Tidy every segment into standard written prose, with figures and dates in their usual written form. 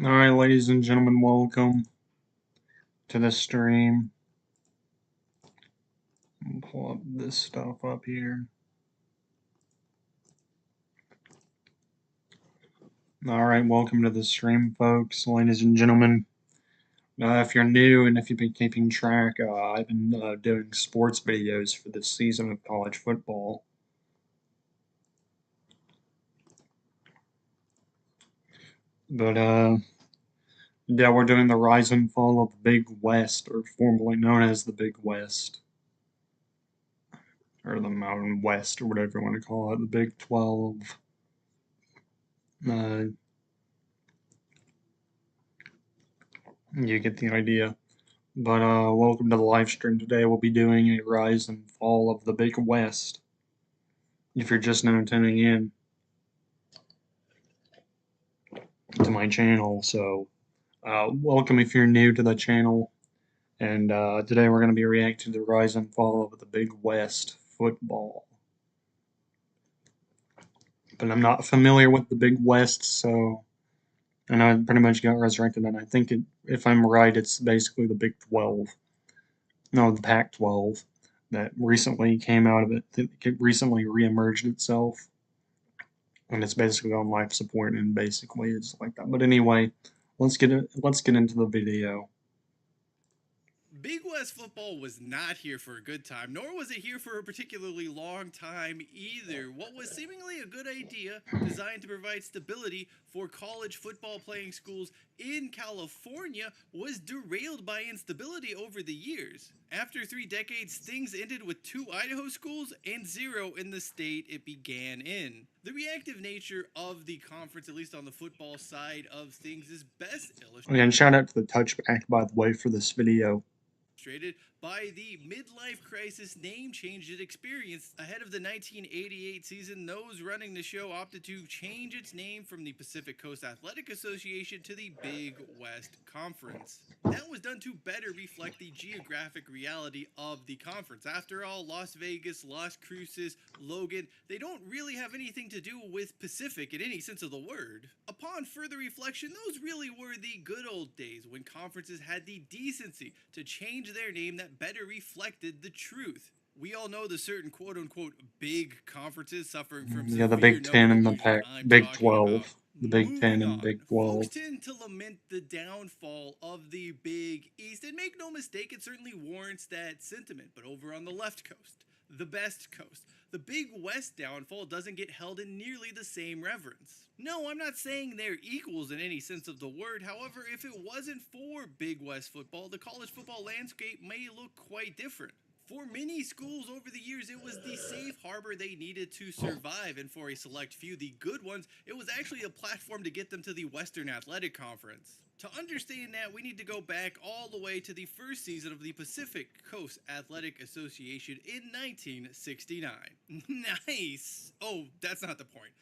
Alright, ladies and gentlemen, welcome to the stream. I'll pull up this stuff up here. Alright, welcome to the stream, folks, ladies and gentlemen. If you're new and if you've been keeping track, I've been doing sports videos for this season of college football. But, yeah, we're doing the rise and fall of the Big West, or formerly known as the Big West. Or the Mountain West, or whatever you want to call it, the Big 12. You get the idea. But welcome to the live stream today. We'll be doing a rise and fall of the Big West. If you're just now tuning in to my channel, so welcome if you're new to the channel. And today we're going to be reacting to the rise and fall of the Big West football. But I'm not familiar with the Big West, so I know it pretty much got resurrected, and I think if I'm right, it's basically the Big 12. No, the Pac-12 that recently came out of it. It recently reemerged itself, and it's basically on life support, and basically it's like that. But anyway, let's get into the video. Big West football was not here for a good time, nor was it here for a particularly long time either. What was seemingly a good idea, designed to provide stability for college football playing schools in California, was derailed by instability over the years. After 3 decades, things ended with 2 Idaho schools and 0 in the state it began in. The reactive nature of the conference, at least on the football side of things, is best illustrated. And shout out to the Touchback, by the way, for this video. By the midlife crisis name change it experienced. Ahead of the 1988 season, those running the show opted to change its name from the Pacific Coast Athletic Association to the Big West Conference. That was done to better reflect the geographic reality of the conference. After all, Las Vegas, Las Cruces, Logan, they don't really have anything to do with Pacific in any sense of the word. Upon further reflection, those really were the good old days when conferences had the decency to change their name that better reflected the truth. We all know the certain quote-unquote big conferences suffering from the Big 10 and the Big 12. The Big 10 and Big 12. Folks tend to lament the downfall of the Big East, and make no mistake, it certainly warrants that sentiment. But over on the left coast, the best coast, the Big West downfall doesn't get held in nearly the same reverence. No, I'm not saying they're equals in any sense of the word. However, if it wasn't for Big West football, the college football landscape may look quite different. For many schools over the years, it was the safe harbor they needed to survive, and for a select few, the good ones, it was actually a platform to get them to the Western Athletic Conference. To understand that, we need to go back all the way to the first season of the Pacific Coast Athletic Association in 1969. Nice! Oh, that's not the point.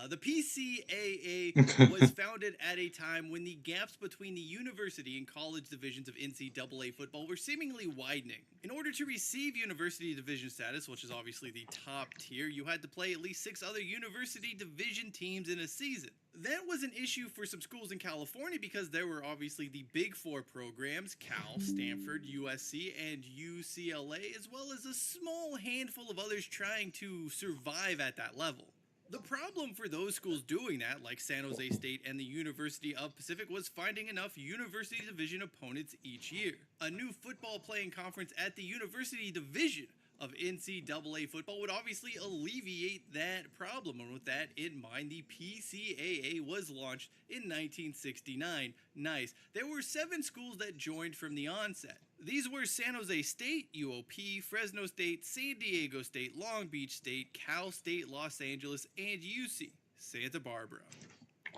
The PCAA was founded at a time when the gaps between the university and college divisions of NCAA football were seemingly widening. In order to receive university division status, which is obviously the top tier, you had to play at least 6 other university division teams in a season. That was an issue for some schools in California because there were obviously the Big Four programs, Cal, Stanford, USC, and UCLA, as well as a small handful of others trying to survive at that level. The problem for those schools doing that, like San Jose State and the University of Pacific, was finding enough university division opponents each year. A new football playing conference at the university division of NCAA football would obviously alleviate that problem, and with that in mind, the PCAA was launched in 1969. Nice. There were 7 schools that joined from the onset. These were San Jose State, UOP, Fresno State, San Diego State, Long Beach State, Cal State Los Angeles, and UC Santa Barbara.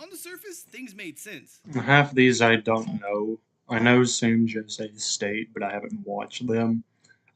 On the surface, things made sense. Half of these I don't know. I know San Jose State, but I haven't watched them.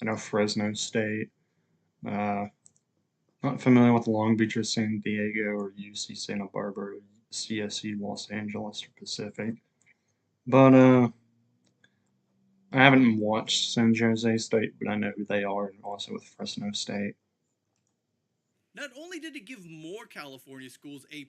I know Fresno State. Not familiar with Long Beach or San Diego or UC Santa Barbara, CSU Los Angeles or Pacific. But I haven't watched San Jose State, but I know who they are, and also with Fresno State. Not only did it give more California schools a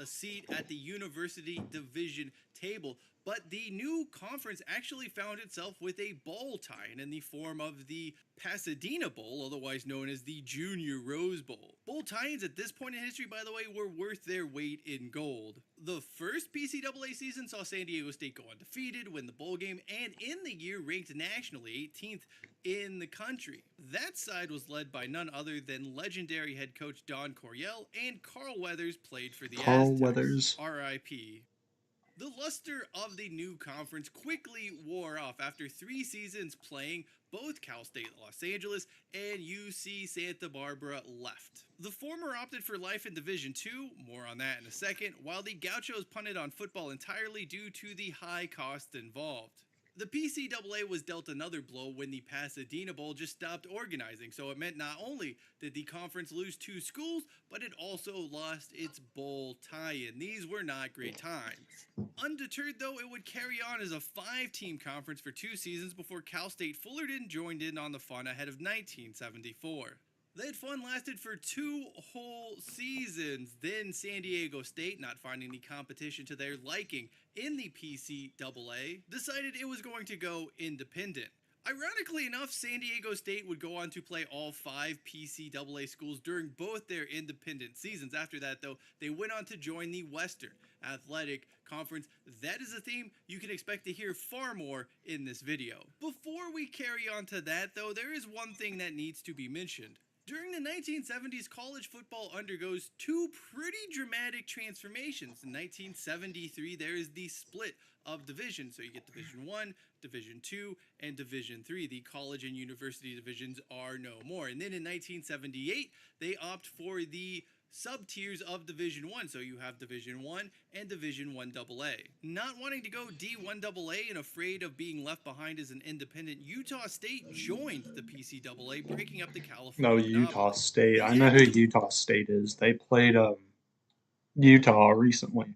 seat at the university division table, but the new conference actually found itself with a bowl tie-in in the form of the Pasadena Bowl, otherwise known as the Junior Rose Bowl. Bowl tie-ins at this point in history, by the way, were worth their weight in gold. The first PCAA season saw San Diego State go undefeated, win the bowl game, and in the year ranked nationally 18th in the country. That side was led by none other than legendary head coach Don Coryell, and Carl Weathers played for the Aztecs. Weathers. R.I.P. The luster of the new conference quickly wore off after 3 seasons playing. Both Cal State Los Angeles and UC Santa Barbara left. The former opted for life in Division II, more on that in a second, while the Gauchos punted on football entirely due to the high cost involved. The PCAA was dealt another blow when the Pasadena Bowl just stopped organizing, so it meant not only did the conference lose 2 schools, but it also lost its bowl tie-in. These were not great times. Undeterred though, it would carry on as a 5-team conference for 2 seasons before Cal State Fullerton joined in on the fun ahead of 1974. That fun lasted for 2 whole seasons. Then San Diego State, not finding the competition to their liking in the PCAA, decided it was going to go independent. Ironically enough, San Diego State would go on to play all 5 PCAA schools during both their independent seasons. After that, though, they went on to join the Western Athletic Conference. That is a theme you can expect to hear far more in this video. Before we carry on to that, though, there is one thing that needs to be mentioned. During the 1970s, college football undergoes 2 pretty dramatic transformations. In 1973, there is the split of divisions. So you get Division I, Division II, and Division III. The college and university divisions are no more. And then in 1978, they opt for the sub-tiers of Division I. So you have Division I and Division I AA. Not wanting to go D1 AA and afraid of being left behind as an independent, Utah State joined the PCAA, breaking up the California No, Utah State. I know who Utah State is. They played Utah recently.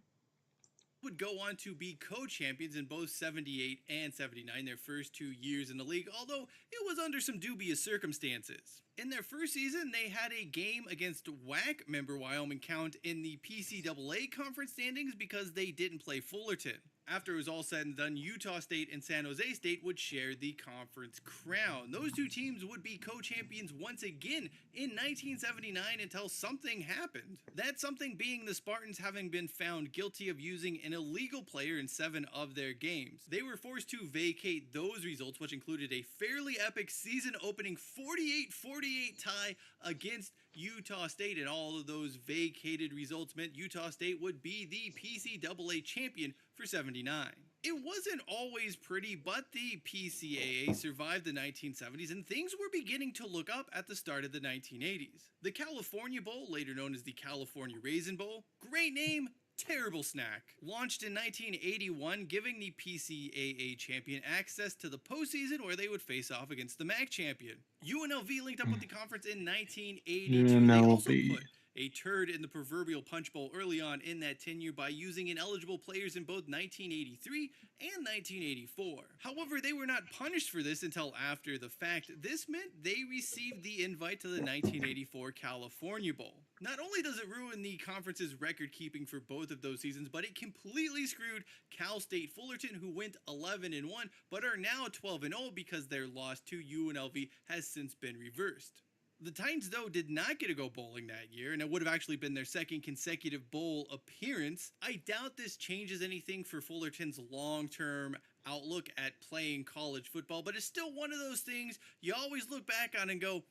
Would go on to be co-champions in both 78 and 79, their first 2 years in the league, although it was under some dubious circumstances. In their first season, they had a game against WAC member Wyoming Count in the PCAA conference standings because they didn't play Fullerton. After it was all said and done, Utah State and San Jose State would share the conference crown. Those 2 teams would be co-champions once again in 1979 until something happened. That something being the Spartans having been found guilty of using an illegal player in 7 of their games. They were forced to vacate those results, which included a fairly epic season-opening 48-48 tie against Utah State, and all of those vacated results meant Utah State would be the PCAA champion for 79. It wasn't always pretty, but the PCAA survived the 1970s and things were beginning to look up at the start of the 1980s. The California Bowl, later known as the California Raisin Bowl, great name, terrible snack. Launched in 1981, giving the PCAA champion access to the postseason where they would face off against the MAC champion. UNLV linked up with the conference in 1982. They also put a turd in the proverbial punch bowl early on in that tenure by using ineligible players in both 1983 and 1984. However, they were not punished for this until after the fact. This meant they received the invite to the 1984 California Bowl. Not only does it ruin the conference's record keeping for both of those seasons, but it completely screwed Cal State Fullerton, who went 11-1, but are now 12-0 because their loss to UNLV has since been reversed. The Titans, though, did not get to go bowling that year, and it would have actually been their second consecutive bowl appearance. I doubt this changes anything for Fullerton's long-term outlook at playing college football, but it's still one of those things you always look back on and go,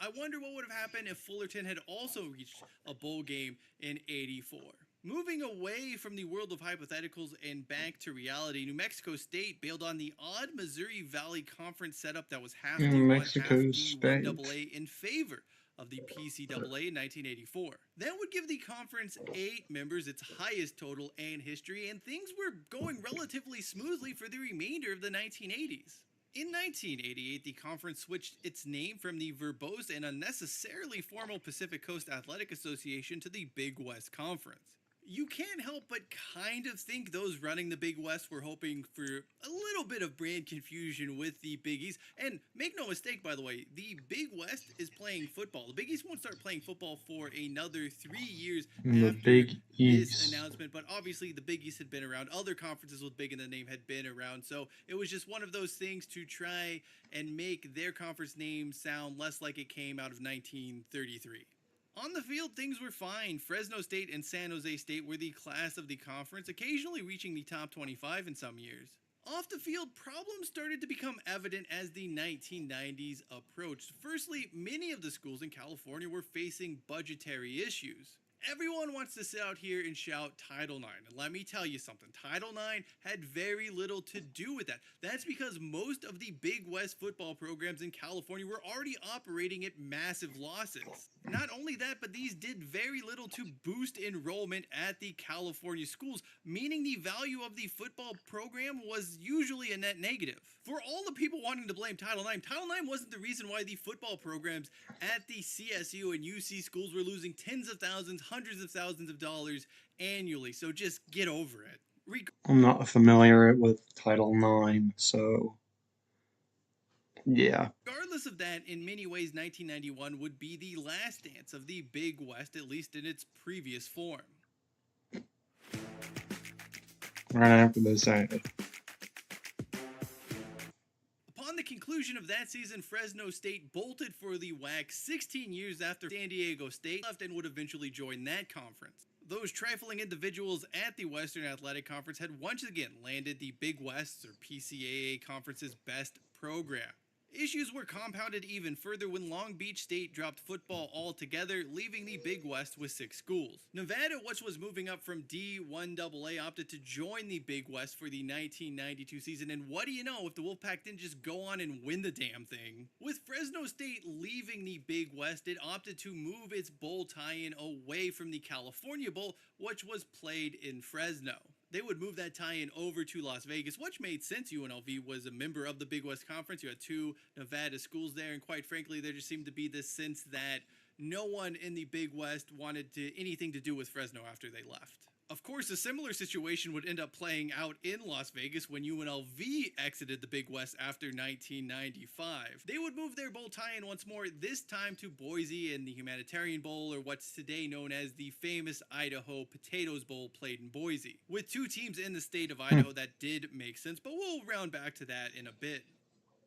I wonder what would have happened if Fullerton had also reached a bowl game in '84. Moving away from the world of hypotheticals and back to reality, New Mexico State bailed on the odd Missouri Valley Conference setup that was half D1, half D1AA in favor of the PCAA in 1984. That would give the conference 8 members, its highest total in history, and things were going relatively smoothly for the remainder of the 1980s. In 1988, the conference switched its name from the verbose and unnecessarily formal Pacific Coast Athletic Association to the Big West Conference. You can't help but kind of think those running the Big West were hoping for a little bit of brand confusion with the Big East. And make no mistake, by the way, the Big West is playing football. The Big East won't start playing football for another 3 years In the after Big this East. announcement. But obviously, the Big East had been around. Other conferences with big in the name had been around. So it was just one of those things to try and make their conference name sound less like it came out of 1933. On the field, things were fine. Fresno State and San Jose State were the class of the conference, occasionally reaching the top 25 in some years. Off the field, problems started to become evident as the 1990s approached. Firstly, many of the schools in California were facing budgetary issues. Everyone wants to sit out here and shout Title IX, and let me tell you something. Title IX had very little to do with that. That's because most of the Big West football programs in California were already operating at massive losses. Not only that, but these did very little to boost enrollment at the California schools, meaning the value of the football program was usually a net negative. For all the people wanting to blame Title IX, Title IX wasn't the reason why the football programs at the CSU and UC schools were losing tens of thousands, hundreds of thousands of dollars annually. So just get over it. I'm not familiar with Title IX, so yeah. Regardless of that, in many ways, 1991 would be the last dance of the Big West, at least in its previous form. Right after this ended. Upon the conclusion of that season, Fresno State bolted for the WAC 16 years after San Diego State left and would eventually join that conference. Those trifling individuals at the Western Athletic Conference had once again landed the Big West's or PCAA conference's best program. Issues were compounded even further when Long Beach State dropped football altogether, leaving the Big West with 6 schools. Nevada, which was moving up from D1AA, opted to join the Big West for the 1992 season, and what do you know if the Wolfpack didn't just go on and win the damn thing? With Fresno State leaving the Big West, it opted to move its bowl tie-in away from the California Bowl, which was played in Fresno. They would move that tie-in over to Las Vegas, which made sense. UNLV was a member of the Big West Conference. You had 2 Nevada schools there, and quite frankly, there just seemed to be this sense that no one in the Big West wanted anything to do with Fresno after they left. Of course, a similar situation would end up playing out in Las Vegas when UNLV exited the Big West after 1995. They would move their bowl tie-in once more, this time to Boise in the Humanitarian Bowl, or what's today known as the famous Idaho Potatoes Bowl played in Boise. With 2 teams in the state of Idaho, that did make sense, but we'll round back to that in a bit.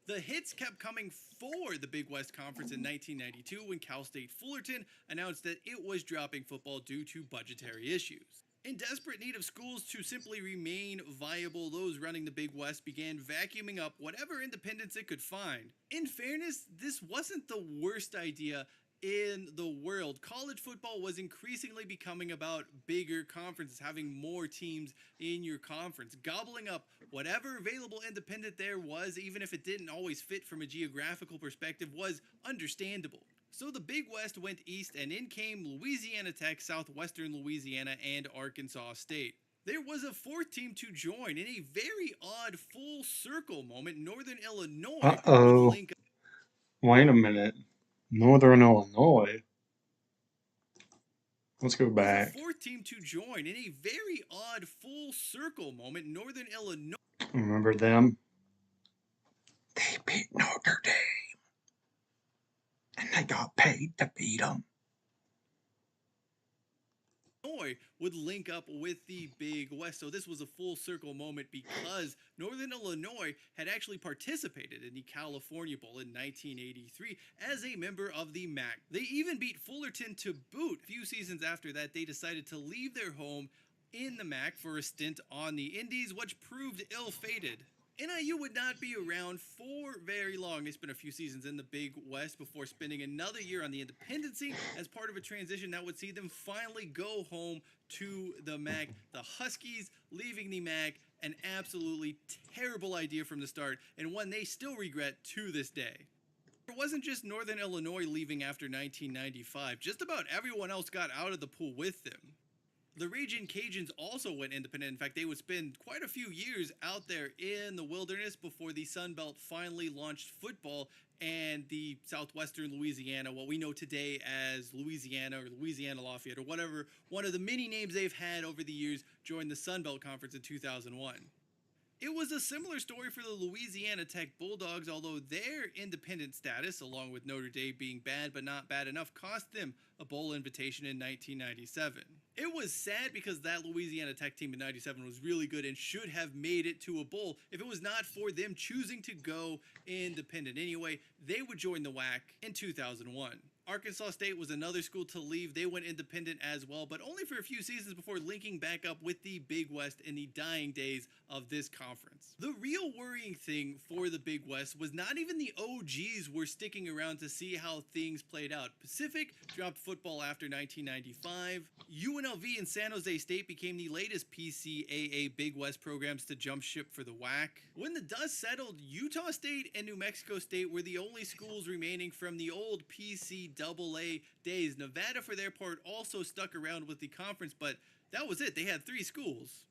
The hits kept coming for the Big West Conference in 1992 when Cal State Fullerton announced that it was dropping football due to budgetary issues. In desperate need of schools to simply remain viable, those running the Big West began vacuuming up whatever independence it could find. In fairness, this wasn't the worst idea in the world. College football was increasingly becoming about bigger conferences, having more teams in your conference. Gobbling up whatever available independent there was, even if it didn't always fit from a geographical perspective, was understandable. So the Big West went east, and in came Louisiana Tech, Southwestern Louisiana, and Arkansas State. There was a 4th team to join in a very odd full circle moment. Northern Illinois would link up. Wait a minute. Northern Illinois? Let's go back. A 4th team to join in a very odd full circle moment. Northern Illinois. Remember them? They beat Notre Dame. And they got paid to beat them. Would link up with the Big West. So this was a full circle moment because Northern Illinois had actually participated in the California Bowl in 1983 as a member of the MAC. They even beat Fullerton to boot. A few seasons after that, they decided to leave their home in the MAC for a stint on the Indies, which proved ill-fated. NIU would not be around for very long. They spent a few seasons in the Big West before spending another year on the independent scene as part of a transition that would see them finally go home to the MAC. The Huskies leaving the MAC, an absolutely terrible idea from the start, and one they still regret to this day. It wasn't just Northern Illinois leaving after 1995. Just about everyone else got out of the pool with them. The Ragin' Cajuns also went independent. In fact, they would spend quite a few years out there in the wilderness before the Sun Belt finally launched football and the southwestern Louisiana, what we know today as Louisiana or Louisiana Lafayette or whatever, one of the many names they've had over the years, joined the Sun Belt Conference in 2001. It was a similar story for the Louisiana Tech Bulldogs, although their independent status, along with Notre Dame being bad but not bad enough, cost them a bowl invitation in 1997. It was sad because that Louisiana Tech team in 97 was really good and should have made it to a bowl if it was not for them choosing to go independent. Anyway, they would join the WAC in 2001. Arkansas State was another school to leave. They went independent as well, but only for a few seasons before linking back up with the Big West in the dying days of this conference. The real worrying thing for the Big West was not even the OGs were sticking around to see how things played out. Pacific dropped football after 1995. UNLV and San Jose State became the latest PCAA Big West programs to jump ship for the WAC. When the dust settled, Utah State and New Mexico State were the only schools remaining from the old PCAA days. Nevada, for their part, also stuck around with the conference, but that was it. They had 3 schools.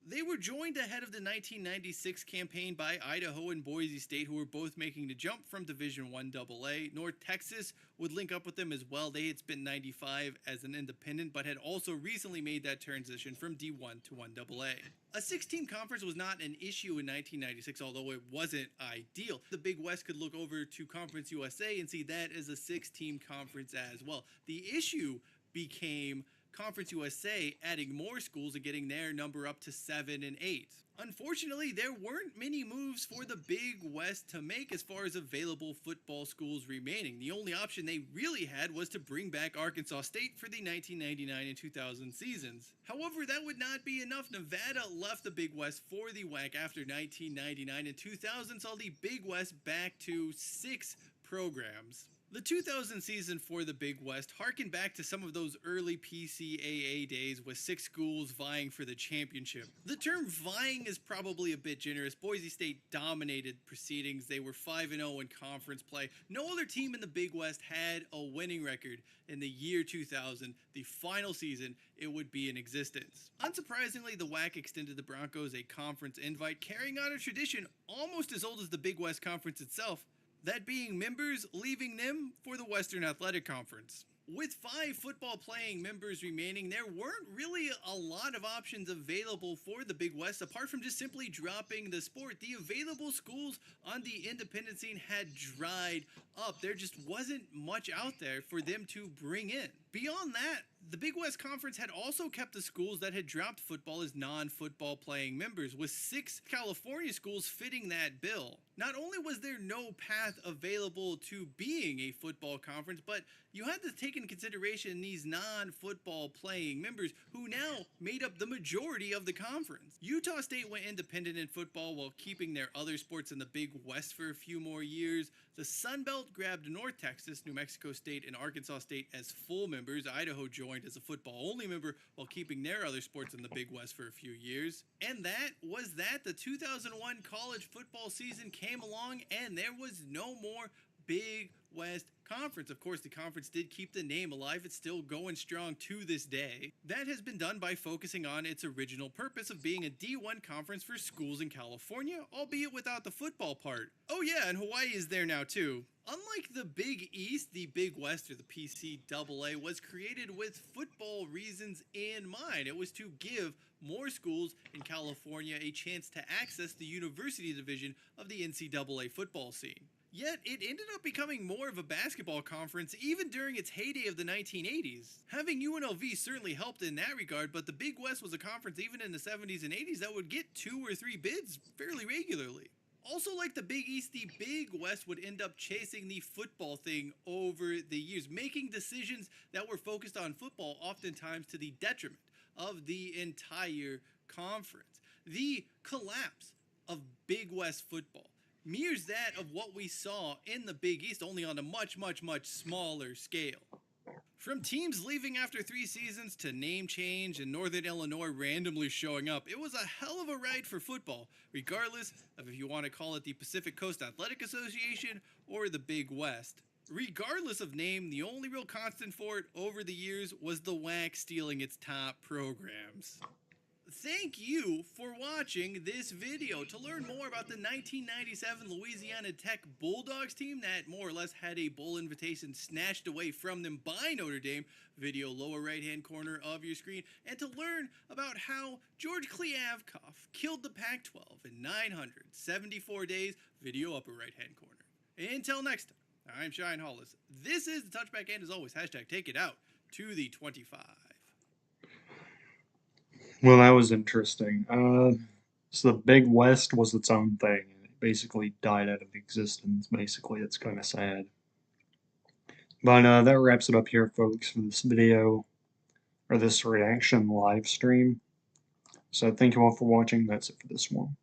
They were joined ahead of the 1996 campaign by Idaho and Boise State, who were both making the jump from Division I AA. North Texas would link up with them as well. They had spent 95 as an independent, but had also recently made that transition from D1 to 1AA. A 6-team conference was not an issue in 1996, although it wasn't ideal. The Big West could look over to Conference USA and see that as a 6-team conference as well. The issue became Conference USA adding more schools and getting their number up to 7 and 8. Unfortunately, there weren't many moves for the Big West to make as far as available football schools remaining. The only option they really had was to bring back Arkansas State for the 1999 and 2000 seasons. However, that would not be enough. Nevada left the Big West for the WAC after 1999 and 2000 saw the Big West back to 6 programs. The 2000 season for the Big West harkened back to some of those early PCAA days with 6 schools vying for the championship. The term vying is probably a bit generous. Boise State dominated proceedings. They were 5-0 in conference play. No other team in the Big West had a winning record in the year 2000, the final season it would be in existence. Unsurprisingly, the WAC extended the Broncos a conference invite, carrying on a tradition almost as old as the Big West Conference itself, that being members leaving them for the Western Athletic Conference. With 5 football playing members remaining, there weren't really a lot of options available for the Big West apart from just simply dropping the sport. The available schools on the independent scene had dried up. There just wasn't much out there for them to bring in. Beyond that, the Big West Conference had also kept the schools that had dropped football as non-football playing members, with 6 California schools fitting that bill. Not only was there no path available to being a football conference, but you had to take into consideration these non-football playing members who now made up the majority of the conference. Utah State went independent in football while keeping their other sports in the Big West for a few more years. The Sun Belt grabbed North Texas, New Mexico State, and Arkansas State as full members. Idaho joined as a football-only member while keeping their other sports in the Big West for a few years. And that was that. The 2001 college football season came along and there was no more Big West Conference. Of course, the conference did keep the name alive. It's still going strong to this day. That has been done by focusing on its original purpose of being a D1 conference for schools in California, albeit without the football part. Oh yeah, and Hawaii is there now too. Unlike the Big East, the Big West, or the PCAA, was created with football reasons in mind. It was to give more schools in California a chance to access the university division of the NCAA football scene. Yet, it ended up becoming more of a basketball conference even during its heyday of the 1980s. Having UNLV certainly helped in that regard, but the Big West was a conference even in the 70s and 80s that would get 2 or 3 bids fairly regularly. Also, like the Big East, the Big West would end up chasing the football thing over the years, making decisions that were focused on football, oftentimes to the detriment of the entire conference. The collapse of Big West football mirrors that of what we saw in the Big East, only on a much smaller scale. From teams leaving after 3 seasons to name change and Northern Illinois randomly showing up, it was a hell of a ride for football, regardless of if you want to call it the Pacific Coast Athletic Association or the Big West. Regardless of name, the only real constant for it over the years was the WAC stealing its top programs. Thank you for watching this video. To learn more about the 1997 Louisiana Tech Bulldogs team that more or less had a bowl invitation snatched away from them by Notre Dame, video lower right hand corner of your screen, and to learn about how George Kliavkoff killed the Pac-12 in 974 days, video upper right hand corner. Until next time, I'm Shine Hollis. This is the Touchback, and as always, hashtag take it out to the 25. Well, that was interesting. So the Big West was its own thing. It basically died out of existence. Basically, it's kind of sad. But that wraps it up here, folks, for this video, or this reaction live stream. So thank you all for watching. That's it for this one.